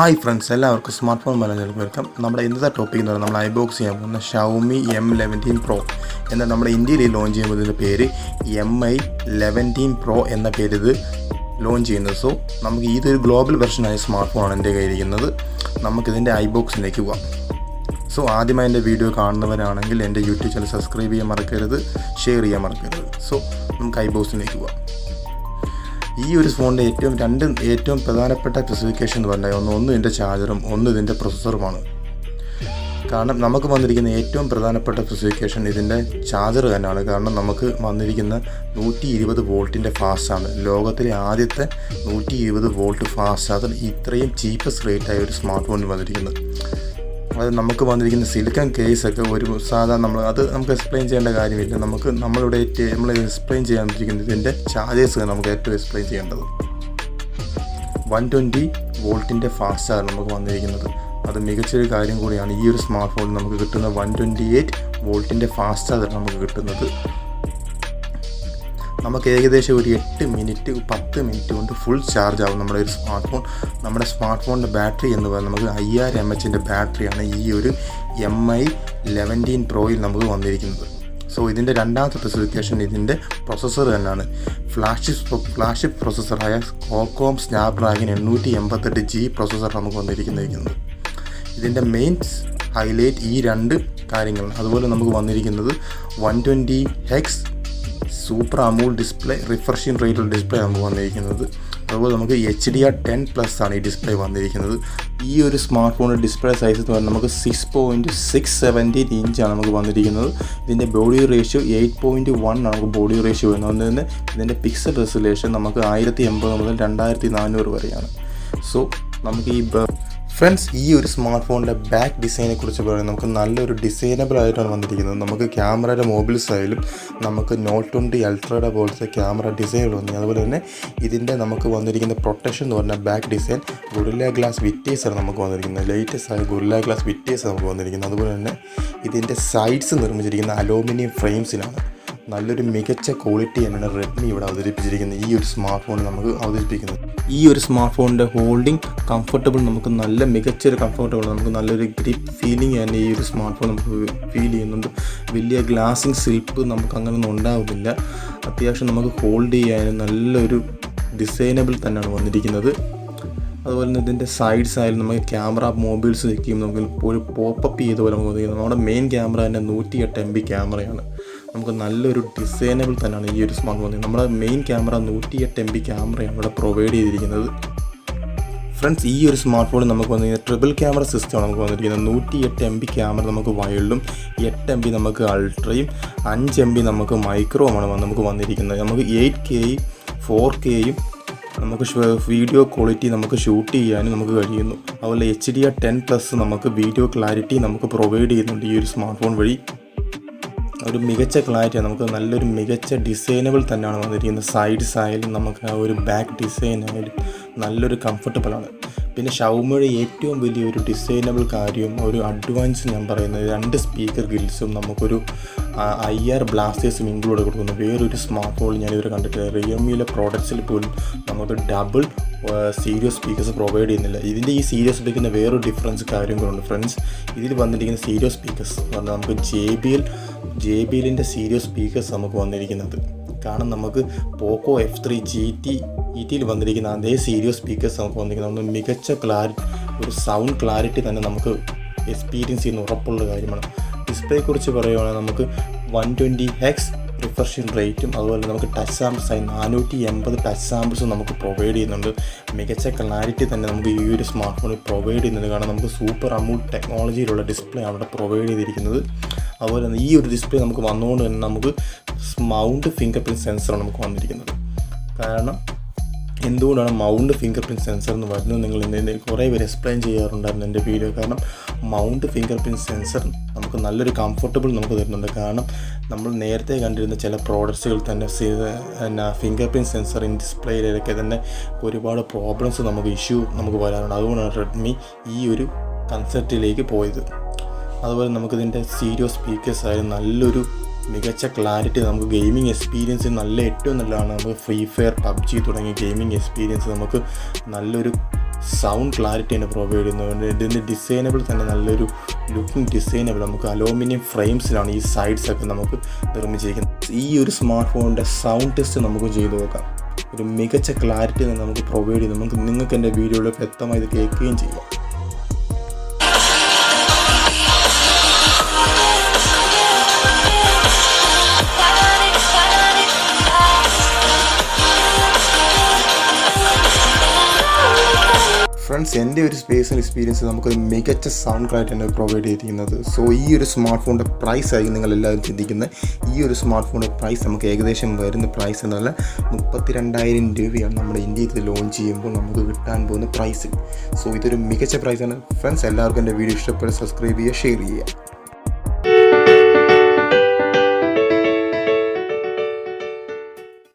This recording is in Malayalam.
ഹായ് ഫ്രണ്ട്സ്, എല്ലാവർക്കും സ്മാർട്ട് ഫോൺ മലയാളം വെൽക്കം. നമ്മുടെ ഇന്നത്തെ ടോപ്പിക് എന്ന് പറയുന്നത് നമ്മൾ ഐബോക്സ് ചെയ്യാൻ പോകുന്ന Xiaomi M11 Pro എന്നാൽ നമ്മുടെ ഇന്ത്യയിൽ ലോഞ്ച് ചെയ്യുന്നതിൻ്റെ പേര് Mi11 Pro എന്ന പേര് ഇത് ലോഞ്ച് ചെയ്യുന്നത്. സോ നമുക്ക് ഇതൊരു ഗ്ലോബൽ വെർഷനായ സ്മാർട്ട് ഫോണാണ് എൻ്റെ കയ്യിരിക്കുന്നത്. നമുക്കിതിൻ്റെ ഐബോക്സിലേക്ക് പോകാം. സോ ആദ്യമായി എൻ്റെ വീഡിയോ കാണുന്നവരാണെങ്കിൽ എൻ്റെ യൂട്യൂബ് ചാനൽ സബ്സ്ക്രൈബ് ചെയ്യാൻ മറക്കരുത്, ഷെയർ ചെയ്യാൻ മറക്കരുത്. സോ നമുക്ക് ഐബോക്സിലേക്ക് പോകാം. ഈ ഒരു ഫോണിൻ്റെ ഏറ്റവും പ്രധാനപ്പെട്ട സ്പെസിഫിക്കേഷൻ എന്ന് പറഞ്ഞാൽ ഒന്ന് ഇതിൻ്റെ ചാർജറും ഒന്ന് ഇതിൻ്റെ പ്രൊസസ്സറുമാണ്. കാരണം നമുക്ക് വന്നിരിക്കുന്ന ഏറ്റവും പ്രധാനപ്പെട്ട സ്പെസിഫിക്കേഷൻ ഇതിൻ്റെ ചാർജർ തന്നെയാണ്. കാരണം നമുക്ക് വന്നിരിക്കുന്ന 120 വോൾട്ടിൻ്റെ ഫാസ്റ്റാണ്. ലോകത്തിലെ ആദ്യത്തെ 120 വോൾട്ട് ഫാസ്റ്റ് ചാർജർ ഇത്രയും ചീപ്പസ്റ്റ് റേറ്റായ ഒരു സ്മാർട്ട് ഫോണിൽ വന്നിരിക്കുന്നത്. അത് നമുക്ക് വന്നിരിക്കുന്ന സിലിക്കൺ കേസൊക്കെ ഒരു സാധാരണ നമുക്ക് എക്സ്പ്ലെയിൻ ചെയ്യേണ്ട കാര്യമില്ല. നമ്മൾ എക്സ്പ്ലെയിൻ ചെയ്യാൻ പറ്റിയിരിക്കുന്നത് ഇതിൻ്റെ ചാർജേഴ്സ് നമുക്ക് ഏറ്റവും എക്സ്പ്ലെയിൻ ചെയ്യേണ്ടത്. 120 വോൾട്ടിൻ്റെ ഫാസ്റ്റ് ചാർജർ നമുക്ക് വന്നിരിക്കുന്നത് അത് മികച്ചൊരു കാര്യം കൂടിയാണ്. ഈ ഒരു സ്മാർട്ട് ഫോണിൽ നമുക്ക് കിട്ടുന്ന 128 വോൾട്ടിൻ്റെ ഫാസ്റ്റ് ചാർജർ നമുക്ക് കിട്ടുന്നത് നമുക്ക് ഏകദേശം ഒരു 10 മിനിറ്റ് കൊണ്ട് ഫുൾ ചാർജ് ആവും നമ്മുടെ ഒരു സ്മാർട്ട് ഫോൺ. നമ്മുടെ സ്മാർട്ട് ഫോണിൻ്റെ ബാറ്ററി എന്ന് പറയുന്നത് നമുക്ക് 5000 mAh ബാറ്ററിയാണ് ഈ ഒരു Mi11 Proയിൽ നമുക്ക് വന്നിരിക്കുന്നത്. സോ ഇതിൻ്റെ രണ്ടാമത്തെ സ്പെസിഫിക്കേഷൻ ഇതിൻ്റെ പ്രൊസസ്സർ തന്നെയാണ്. ഫ്ലാഗ്ഷിപ്പ് പ്രൊസസ്സറായ Qualcomm Snapdragon 888G പ്രൊസസ്സർ നമുക്ക് വന്നിരിക്കുന്നത്. ഇതിൻ്റെ മെയിൻ ഹൈലൈറ്റ് ഈ രണ്ട് കാര്യങ്ങളാണ്. അതുപോലെ നമുക്ക് വന്നിരിക്കുന്നത് 120Hz super AMOLED display, refreshing റേറ്റുള്ള ഡിസ്പ്ലേ നമുക്ക് വന്നിരിക്കുന്നത്. അതുപോലെ നമുക്ക് HDR10+ ആണ് ഈ ഡിസ്പ്ലേ വന്നിരിക്കുന്നത്. ഈ ഒരു സ്മാർട്ട് ഫോണിൻ്റെ ഡിസ്പ്ലേ സൈസ് എന്ന് പറഞ്ഞാൽ നമുക്ക് 6.617 ഇഞ്ചാണ് നമുക്ക് വന്നിരിക്കുന്നത്. ഇതിൻ്റെ ബോഡി റേഷ്യോ 8.1 നമുക്ക് ബോഡി റേഷ്യോ വരുന്നത്. അതുകൊണ്ട് തന്നെ ഇതിൻ്റെ പിക്സൽ റെസൊല്യൂഷൻ നമുക്ക് 1080 മുതൽ 2400 വരെയാണ്. സോ നമുക്ക് ഫ്രണ്ട്സ്, ഈ ഒരു സ്മാർട്ട് ഫോണിൻ്റെ ബാക്ക് ഡിസൈനെ കുറിച്ച് പറയുന്നത് നമുക്ക് നല്ലൊരു ഡിസൈനബിൾ ആയിട്ടാണ് വന്നിരിക്കുന്നത്. നമുക്ക് ക്യാമറയുടെ മൊബൈൽ സ്റ്റൈലും നമുക്ക് Note 20 Ultra'യുടെ പോലത്തെ ക്യാമറ ഡിസൈനുകൾ വന്നു. അതുപോലെ തന്നെ ഇതിൻ്റെ നമുക്ക് വന്നിരിക്കുന്ന പ്രൊട്ടക്ഷൻ എന്ന് പറഞ്ഞാൽ ബാക്ക് ഡിസൈൻ Glass Victus ആണ് നമുക്ക് വന്നിരിക്കുന്നത്. ലേറ്റസ്റ്റ് ആയ Glass Victus നമുക്ക് വന്നിരിക്കുന്നത്. അതുപോലെ തന്നെ ഇതിൻ്റെ സൈഡ്സ് നിർമ്മിച്ചിരിക്കുന്ന അലൂമിനിയം ഫ്രെയിംസിലാണ്. നല്ലൊരു മികച്ച ക്വാളിറ്റി തന്നെയാണ് റെഡ്മി ഇവിടെ അവതരിപ്പിച്ചിരിക്കുന്നത്. ഈ ഒരു സ്മാർട്ട് ഫോൺ നമുക്ക് അവതരിപ്പിക്കുന്നത് ഈ ഒരു സ്മാർട്ട് ഫോണിൻ്റെ ഹോൾഡിംഗ് കംഫർട്ടബിൾ നമുക്ക് മികച്ചൊരു കംഫർട്ടബിൾ നമുക്ക് നല്ലൊരു ഗ്രിപ്പ് ഫീലിംഗ് തന്നെ ഈ ഒരു സ്മാർട്ട് ഫോൺ നമുക്ക് ഫീൽ ചെയ്യുന്നുണ്ട്. വലിയ ഗ്ലാസിങ് സ്ലിപ്പ് നമുക്ക് അങ്ങനെയൊന്നും ഉണ്ടാവില്ല. അത്യാവശ്യം നമുക്ക് ഹോൾഡ് ചെയ്യാനും നല്ലൊരു ഡിസൈനബിൾ തന്നെയാണ് വന്നിരിക്കുന്നത്. അതുപോലെ തന്നെ ഇതിൻ്റെ സൈഡ്സ് ആയാലും നമുക്ക് ക്യാമറ മൊബൈൽസ് വെക്കും നമുക്ക് ഒരു പോപ്പപ്പ് ചെയ്ത പോലെ നമുക്ക് വന്നിരിക്കുന്നത്. നമ്മുടെ മെയിൻ ക്യാമറ തന്നെ 108 MB ക്യാമറയാണ്. നമുക്ക് നല്ലൊരു ഡിസൈനബിൾ തന്നെയാണ് ഈ ഒരു സ്മാർട്ട് ഫോണിൽ. നമ്മുടെ മെയിൻ ക്യാമറ 108 MB ക്യാമറയാണ് ഇവിടെ പ്രൊവൈഡ് ചെയ്തിരിക്കുന്നത്. ഫ്രണ്ട്സ്, ഈ ഒരു സ്മാർട്ട് ഫോണിൽ നമുക്ക് വന്നിരിക്കുന്നത് ട്രിപ്പിൾ ക്യാമറ സിസ്റ്റമാണ് നമുക്ക് വന്നിരിക്കുന്നത്. 108 MB ക്യാമറ നമുക്ക് വൈൽഡും 8 MB നമുക്ക് അൾട്രയും 5 MB നമുക്ക് മൈക്രോമാണ് നമുക്ക് വന്നിരിക്കുന്നത്. നമുക്ക് 8Kയും 4Kയും നമുക്ക് വീഡിയോ ക്വാളിറ്റി നമുക്ക് ഷൂട്ട് ചെയ്യാനും നമുക്ക് കഴിയുന്നു. അതുപോലെ HDR10+ നമുക്ക് വീഡിയോ ക്ലാരിറ്റി നമുക്ക് പ്രൊവൈഡ് ചെയ്യുന്നുണ്ട്. ഈ ഒരു സ്മാർട്ട് ഫോൺ വഴി ഒരു മികച്ച ക്ലാരിറ്റിയാണ്. നമുക്ക് നല്ലൊരു മികച്ച ഡിസൈനബിൾ തന്നെയാണ് വന്നിരിക്കുന്നത്. സൈഡ്സ് ആയാലും നമുക്ക് ആ ഒരു ബാക്ക് ഡിസൈൻ ആയാലും നല്ലൊരു കംഫർട്ടബിളാണ്. പിന്നെ Xiaomiയുടെ ഏറ്റവും വലിയൊരു ഡിസൈനബിൾ കാര്യവും ഒരു അഡ്വാൻസ് ഞാൻ പറയുന്നത് 2 സ്പീക്കർ ഗിൽസും നമുക്കൊരു IR ബ്ലാസ്റ്റേഴ്സും ഇൻക്ലൂഡ് കൊടുക്കുന്നു. വേറൊരു സ്മാർട്ട് ഫോണിൽ ഞാനിതുവരെ കണ്ടിട്ടില്ല. റിയൽമിയിലെ പ്രോഡക്ട്സിൽ പോലും നമുക്ക് ഡബിൾ സ്റ്റീരിയോ സ്പീക്കേഴ്സ് പ്രൊവൈഡ് ചെയ്യുന്നില്ല. ഇതിൻ്റെ ഈ സ്റ്റീരിയോ സ്പീക്കറിൻ്റെ വേറൊരു ഡിഫറൻസ് കാര്യങ്ങളുണ്ട് ഫ്രണ്ട്സ്. ഇതിൽ വന്നിരിക്കുന്ന സ്റ്റീരിയോ സ്പീക്കേഴ്സ് പറഞ്ഞാൽ നമുക്ക് JBLൻ്റെ സ്റ്റീരിയോ സ്പീക്കേഴ്സ് നമുക്ക് വന്നിരിക്കുന്നത്. കാരണം നമുക്ക് പോക്കോ F3 GT വന്നിരിക്കുന്ന അതേ സ്റ്റീരിയോ സ്പീക്കേഴ്സ് നമുക്ക് വന്നിരിക്കുന്നത്. മികച്ച ഒരു സൗണ്ട് ക്ലാരിറ്റി തന്നെ നമുക്ക് എക്സ്പീരിയൻസ് ചെയ്യുന്ന ഉറപ്പുള്ള കാര്യമാണ്. ഡിസ്പ്ലേയെക്കുറിച്ച് പറയുകയാണെങ്കിൽ നമുക്ക് 120Hz റിഫ്രഷിംഗ് റേറ്റും അതുപോലെ നമുക്ക് ടച്ച് സാമ്പിൾസ് ആയി 480 ടച്ച് സാമ്പിൾസും നമുക്ക് പ്രൊവൈഡ് ചെയ്യുന്നുണ്ട്. മികച്ച ക്ലാരിറ്റി തന്നെ നമുക്ക് ഈ ഒരു സ്മാർട്ട് ഫോണിൽ പ്രൊവൈഡ് ചെയ്യുന്നുണ്ട്. കാരണം നമുക്ക് സൂപ്പർ AMOLED ടെക്നോളജിയിലുള്ള ഡിസ്പ്ലേ അവിടെ പ്രൊവൈഡ് ചെയ്തിരിക്കുന്നത്. അതുപോലെ തന്നെ ഈ ഒരു ഡിസ്പ്ലേ നമുക്ക് വന്നുകൊണ്ട് തന്നെ നമുക്ക് മൗണ്ട് ഫിംഗർ പ്രിൻറ്റ് സെൻസറാണ് നമുക്ക് വന്നിരിക്കുന്നത്. കാരണം എന്തുകൊണ്ടാണ് മൗണ്ട് ഫിംഗർ പ്രിൻറ്റ് സെൻസർ എന്ന് വരുന്നത് നിങ്ങൾ ഇന്ന് കുറേ പേര് എക്സ്പ്ലെയിൻ ചെയ്യാറുണ്ടായിരുന്നു എൻ്റെ വീഡിയോ. കാരണം മൗണ്ട് ഫിംഗർ പ്രിൻറ്റ് സെൻസർ നമുക്ക് നല്ലൊരു കംഫർട്ടബിൾ നമുക്ക് തരുന്നുണ്ട്. കാരണം നമ്മൾ നേരത്തെ കണ്ടിരുന്ന ചില പ്രോഡക്ട്സുകൾ തന്നെ ഫിംഗർ പ്രിൻറ്റ് സെൻസർ ഇൻ ഡിസ്പ്ലേയിലൊക്കെ തന്നെ ഒരുപാട് പ്രോബ്ലംസ് നമുക്ക് വരാറുണ്ട്. അതുകൊണ്ടാണ് റെഡ്മി ഈ ഒരു കൺസെപ്റ്റിലേക്ക് പോയത്. അതുപോലെ നമുക്കിതിൻ്റെ സ്റ്റീരിയോ സ്പീക്കേഴ്സ് ആയാലും നല്ലൊരു മികച്ച ക്ലാരിറ്റി നമുക്ക് ഗെയിമിംഗ് എക്സ്പീരിയൻസ് ഏറ്റവും നല്ലതാണ്. നമുക്ക് ഫ്രീ ഫയർ PUBG തുടങ്ങിയ ഗെയിമിംഗ് എക്സ്പീരിയൻസ് നമുക്ക് നല്ലൊരു സൗണ്ട് ക്ലാരിറ്റി തന്നെ പ്രൊവൈഡ് ചെയ്യുന്നുണ്ട്. ഇതിൻ്റെ ഡിസൈനബിൾ തന്നെ നല്ലൊരു ലുക്കിംഗ് ഡിസൈനബിൾ. നമുക്ക് അലൂമിനിയം ഫ്രെയിംസിലാണ് ഈ സൈഡ്സൊക്കെ നമുക്ക് നിർമ്മിച്ചിരിക്കുന്നത്. ഈ ഒരു സ്മാർട്ട് ഫോണിൻ്റെ സൗണ്ട് ടെസ്റ്റ് നമുക്ക് ചെയ്ത് നോക്കാം. ഒരു മികച്ച ക്ലാരിറ്റി നമുക്ക് പ്രൊവൈഡ് ചെയ്ത് നിങ്ങൾക്ക് എൻ്റെ വീഡിയോയിൽ വ്യക്തമായി ഇത് കേൾക്കുകയും ചെയ്യാം. ഫ്രണ്ട്സ്, എൻ്റെ ഒരു പേഴ്സണൽ എക്സ്പീരിയൻസ് നമുക്കൊരു മികച്ച സൗണ്ട് ക്ലാരിറ്റി തന്നെ പ്രൊവൈഡ് ചെയ്തിരിക്കുന്നത്. സോ ഈ ഒരു സ്മാർട്ട് ഫോണിൻ്റെ പ്രൈസ് ആയിരിക്കും നിങ്ങളെല്ലാവരും ചിന്തിക്കുന്നത്. ഈ ഒരു സ്മാർട്ട് ഫോണിൻ്റെ പ്രൈസ് നമുക്ക് ഏകദേശം വരുന്ന പ്രൈസ് എന്നുള്ള 32,000 രൂപയാണ് നമ്മുടെ ഇന്ത്യയിൽ ഇത് ലോഞ്ച് ചെയ്യുമ്പോൾ നമുക്ക് കിട്ടാൻ പോകുന്ന പ്രൈസ്. സോ ഇതൊരു മികച്ച പ്രൈസാണ് ഫ്രണ്ട്സ്. എല്ലാവർക്കും എൻ്റെ വീഡിയോ ഇഷ്ടപ്പെട്ട് സബ്സ്ക്രൈബ് ചെയ്യുക, ഷെയർ ചെയ്യുക.